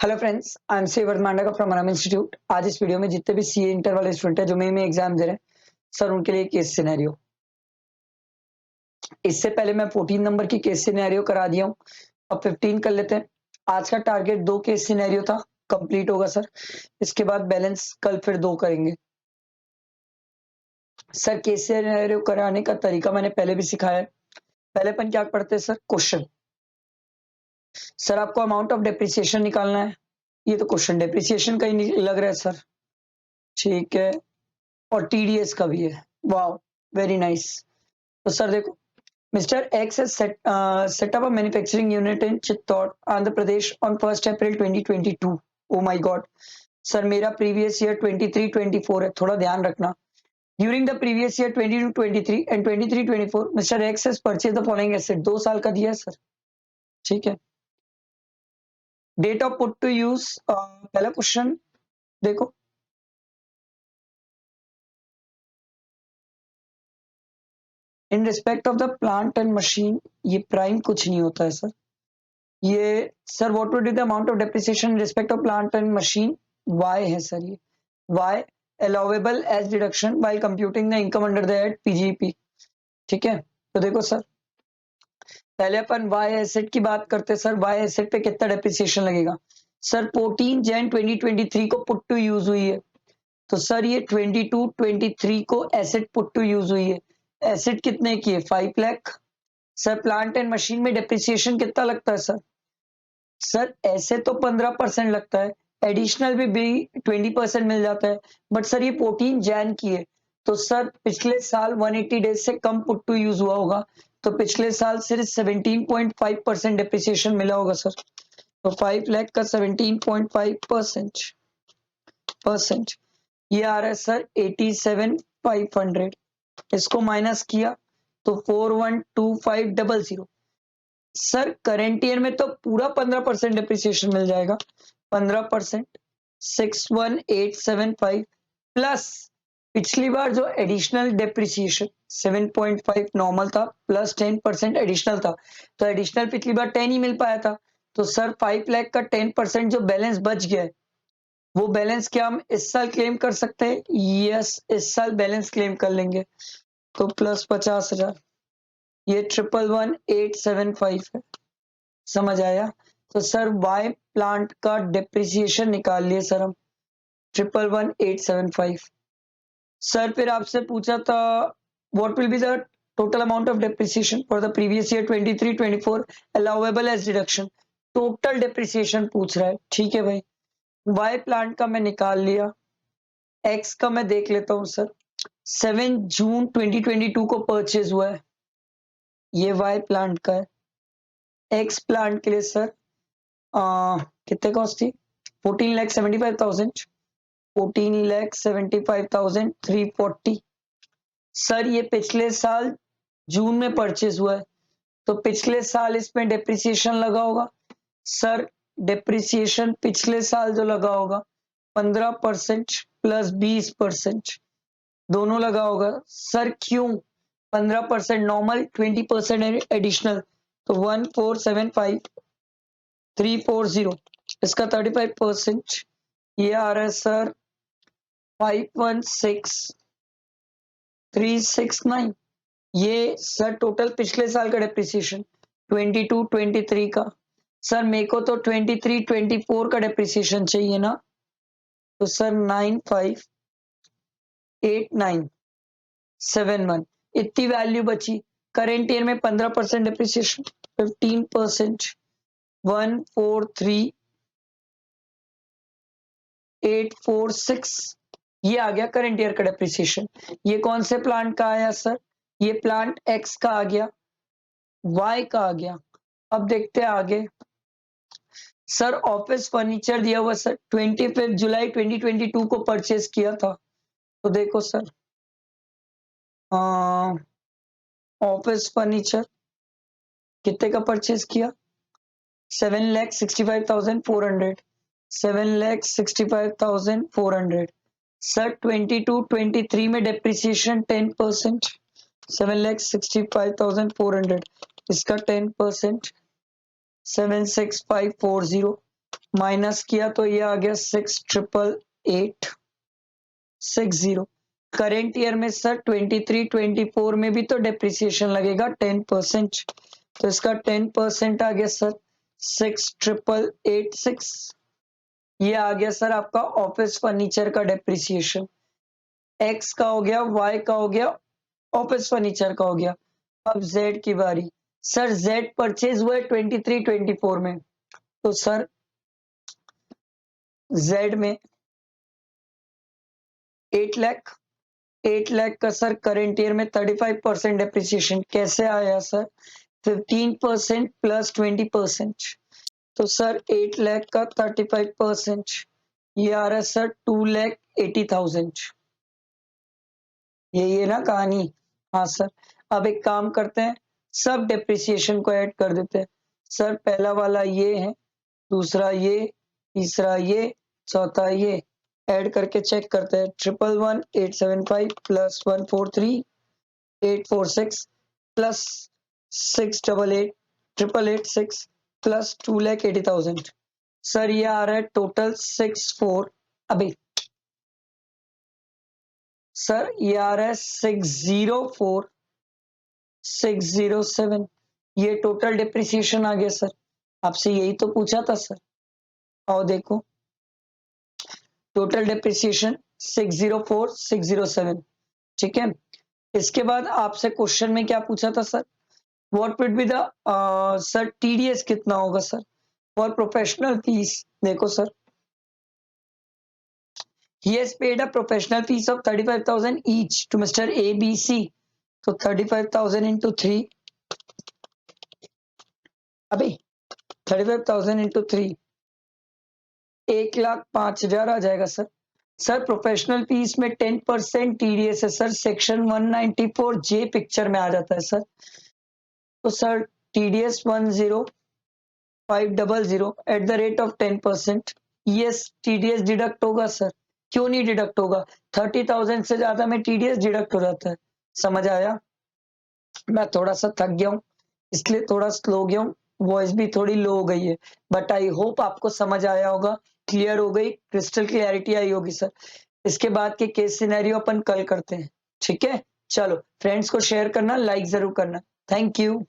Hello friends, I am सेवर्थ मांडा from Aaram institute. आज इस वीडियो में जितने भी सीए इंटर वाले स्टूडेंट हैं जो में एग्जाम दे रहे हैं सर, उनके लिए केस सिनेरियो। इससे पहले मैं 14 नंबर की केस सिनेरियो करा दिया हूँ, अब 15 कर लेते हैं। आज का टारगेट 2 केस सिनेरियो था, कंप्लीट होगा सर। इसके बाद बैलेंस कल फिर 2 करेंगे। सर केस सिनेरियो कराने का तरीका मैंने पहले भी सिखाया है। पहले अपन क्या पढ़ते हैं सर, क्वेश्चन। सर आपको अमाउंट ऑफ डेप्रिसिएशन निकालना है, ये तो क्वेश्चन डेप्रिसिएशन का ही लग रहा है सर। ठीक है, और टीडीएस का भी है। Wow, very nice. तो सर देखो, mister x has set up a manufacturing unit in Chittor, Andhra Pradesh on 1st April 2022. Oh my God. Sir मेरा प्रीवियस ईयर 23-24 है, थोड़ा ध्यान रखना। During the previous year 22-23 and 23-24 mister x has purchased the following asset। 2 साल का दिया है सर, ठीक है। Date of put to use, पहला क्वेश्चन देखो, in respect of the plant and machine, ये प्राइम कुछ नहीं होता है सर। ये sir what would be the amount of depreciation in respect of plant and machine, Y है सर। ये Y allowable as deduction while computing the income under the head PGP. ठीक है, तो देखो सर, पहले अपन वाई एसेट की बात करते हैं सर। वाई एसेट पे कितना डेप्रिसिएशन लगेगा सर? 14 जैन 2023 को पुट टू यूज हुई है, तो सर ये 22-23 को एसेट पुट टू यूज हुई है। एसेट कितने की है? 5 lakh. Sir plant and machine में डेप्रिसिएशन कितना लगता है सर? सर ऐसे तो 15% लगता है, एडिशनल भी 20% मिल जाता है, बट सर ये 14 जैन की है, तो सर पिछले साल 180 डेज से कम पुट टू यूज हुआ होगा, तो पिछले साल सिर्फ 17.5% डिप्रिसिएशन मिला होगा सर। तो 5 लाख का 17.5% ये आ रहा है सर 87,500। इसको माइनस किया तो 412500। सर करंट ईयर में तो पूरा 15% डिप्रिसिएशन मिल जाएगा। 15% 61,875 प्लस पिछली बार जो एडिशनल डिप्रिसिएशन 7.5 नॉर्मल था प्लस 10% एडिशनल था, तो एडिशनल पिछली बार 10 ही मिल पाया था, तो सर 5 लाख का 10% जो बैलेंस बच गया है, वो बैलेंस क्या हम इस साल क्लेम कर सकते हैं? यस, इस साल बैलेंस क्लेम कर लेंगे, तो प्लस 50,000। ये 111875 है, समझ आया? तो सर वाई प्लांट का डेप्रिसिएशन निकाल लिए सर हम, 111875। सर फिर आपसे पूछा था what will be the total amount of depreciation for the previous year 23-24 allowable as deduction. Total depreciation पूछ रहा है, ठीक है भाई। वाई प्लांट का मैं निकाल लिया, एक्स का मैं देख लेता हूं सर। 7 जून 2022 को परचेज हुआ है, ये वाई प्लांट का है। एक्स प्लांट के लिए सर कितने कॉस्ट थी? 14,75,000, 14,75,340। सर ये पिछले साल जून में परचेज हुआ है, तो पिछले साल इसमें डेप्रिसिएशन लगा होगा सर। डेप्रिसिएशन पिछले साल जो लगा होगा 15% प्लस 20% दोनों लगा होगा सर। क्यों 15% नॉर्मल, 20% एडिशनल, तो 1475,340। इसका 35% ये आ रहा है सर 516,369। ये सर टोटल पिछले साल का डेप्रिसिएशन 22-23 का। सर मेरे को तो 23-24 का डेप्रिसिएशन चाहिए ना, तो सर 958971 इतनी वैल्यू बची। करेंट ईयर में 15% डेप्रिसिएशन, 15% 143,846 ये आ गया करंट ईयर का डेप्रिसिएशन। ये कौन से प्लांट का आया सर? ये प्लांट एक्स का आ गया, वाई का आ गया। अब देखते हैं आगे। सर ऑफिस फर्नीचर दिया हुआ सर 25 जुलाई 2022 को परचेज किया था, तो देखो सर ऑफिस फर्नीचर कितने का परचेज किया? 7,65,400, 7,65,400। सर 22-23 में डेप्रिसिएशन 10%, 7,65,400, इसका 10% 76540। माइनस किया तो ये आ गया 6,888,60। करेंट ईयर में सर 23-24 में भी तो डेप्रिसिएशन लगेगा 10%, तो इसका 10% आ गया सर 6,888,6। ये आ गया सर आपका ऑफिस फर्नीचर का डेप्रिसिएशन। एक्स का हो गया, वाई का हो गया, ऑफिस फर्नीचर का हो गया। अब जेड की बारी। सर जेड परचेज हुआ है 23-24 में, तो सर जेड में 8 लाख का सर करंट ईयर में 35% डेप्रिसिएशन कैसे आया सर? 15% प्लस 20%, तो सर 8 लाख का 35%, ये आ रहा है सर 2,80,000। यही है ना कहानी? हाँ सर। अब एक काम करते हैं, सब डेप्रिसिएशन को ऐड कर देते हैं। सर पहला वाला ये है, दूसरा ये, तीसरा ये, चौथा ये, ऐड करके चेक करते हैं। 111,875 प्लस 143,846 प्लस 688,888,6 प्लस 2,80,000। सर ये आ रहा है टोटल 64, अभी सर ये आ रहा है 604,607। ये टोटल डिप्रिसिएशन आ गया सर। आपसे यही तो पूछा था सर। और देखो टोटल डिप्रिसिएशन 604,607, ठीक है। इसके बाद आपसे क्वेश्चन में क्या पूछा था sir? What would be the sir TDS कितना होगा सर फॉर प्रोफेशनल फीस? देखो sir, he has paid a professional fees of 35,000 each to Mr. ABC, तो 35,000 into 3, अभी 35,000 into 3, 1,05,000 आ जाएगा सर। सर प्रोफेशनल फीस में 10% टीडीएस है सर, सेक्शन 194J पिक्चर में आ जाता है सर। तो sir TDS 10500 at the rate of 10%। Yes TDS deduct होगा सर। क्यों नहीं डिडक्ट होगा? 30,000 से ज्यादा में टीडीएस डिडक्ट हो जाता है। समझ आया? मैं थोड़ा सा थक गया हूँ, इसलिए थोड़ा स्लो गया हूँ, वॉइस भी थोड़ी लो हो गई है, बट आई होप आपको समझ आया होगा, क्लियर हो गई, क्रिस्टल क्लियरिटी आई होगी सर। इसके बाद के केस सिनेरियो अपन कल करते हैं, ठीक है? चलो फ्रेंड्स को शेयर करना, लाइक जरूर करना। Thank you.